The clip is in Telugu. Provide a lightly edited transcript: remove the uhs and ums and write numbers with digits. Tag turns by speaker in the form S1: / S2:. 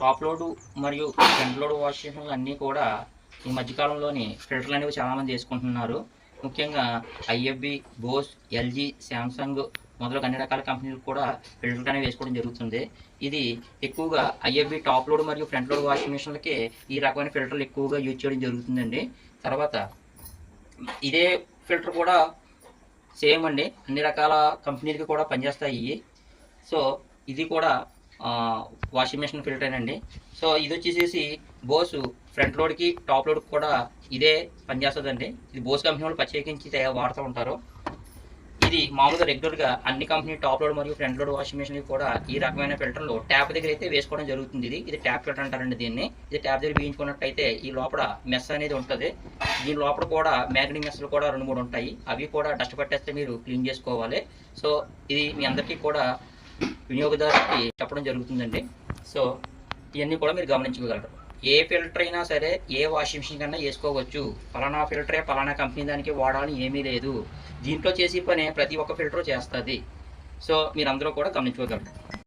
S1: టాప్ లోడ్ మరియు ఫ్రంట్ లోడ్ వాష్ మిషన్లు అన్నీ కూడా ఈ మధ్యకాలంలోని ఫిల్టర్లు అనేవి చాలామంది వేసుకుంటున్నారు. ముఖ్యంగా ఐఎఫ్బి, బోస్, ఎల్జీ, శాంసంగ్ మొదలగు అన్ని రకాల కంపెనీలు కూడా ఫిల్టర్లు అనేవి వేసుకోవడం జరుగుతుంది. ఇది ఎక్కువగా ఐఎఫ్బి టాప్ లోడ్ మరియు ఫ్రంట్ లోడ్ వాషింగ్ మిషన్లకి ఈ రకమైన ఫిల్టర్లు ఎక్కువగా యూజ్ చేయడం జరుగుతుందండి. తర్వాత ఇదే ఫిల్టర్ కూడా సేమ్ అండి, అన్ని రకాల కంపెనీలకి కూడా పనిచేస్తాయి. సో ఇది కూడా వాషింగ్ మిషన్ ఫిల్టర్ అండి. సో ఇది వచ్చేసేసి బోస్ ఫ్రంట్ లోడ్కి టాప్ లోడ్కి కూడా ఇదే పనిచేస్తుందండి. ఇది బోస్ కంపెనీ వాళ్ళు ప్రత్యేకించి వాడుతూ ఉంటారు. ఇది మామూలుగా రెగ్యులర్గా అన్ని కంపెనీ టాప్ లోడ్ మరియు ఫ్రంట్ లోడ్ వాషింగ్ మిషన్కి కూడా ఈ రకమైన ఫిల్టర్లు ట్యాప్ దగ్గర అయితే వేసుకోవడం జరుగుతుంది. ఇది ట్యాప్ ఫిల్టర్ అంటారండి దీన్ని. ఇది ట్యాప్ దగ్గర బిగించుకున్నట్టయితే ఈ లోపల మెస్ అనేది ఉంటుంది. దీని లోపల కూడా మ్యాగ్నెటిక్ మెస్లు కూడా 2-3 ఉంటాయి. అవి కూడా డస్ట్ పట్టేస్తే మీరు క్లీన్ చేసుకోవాలి. సో ఇది మీ అందరికీ కూడా వినియోగదారుకి చెప్పడం జరుగుతుందండి. సో ఇవన్నీ కూడా మీరు గమనించుకోగలరు. ఏ ఫిల్టర్ అయినా సరే ఏ వాషింగ్ మిషన్ కన్నా వేసుకోవచ్చు. ఫలానా ఫిల్టరే ఫలానా కంపెనీ దానికి వాడాలని ఏమీ లేదు. దీంట్లో చేసే పని ప్రతి ఒక్క ఫిల్టర్ చేస్తుంది. సో మీరందరూ కూడా గమనించుకోగలరు.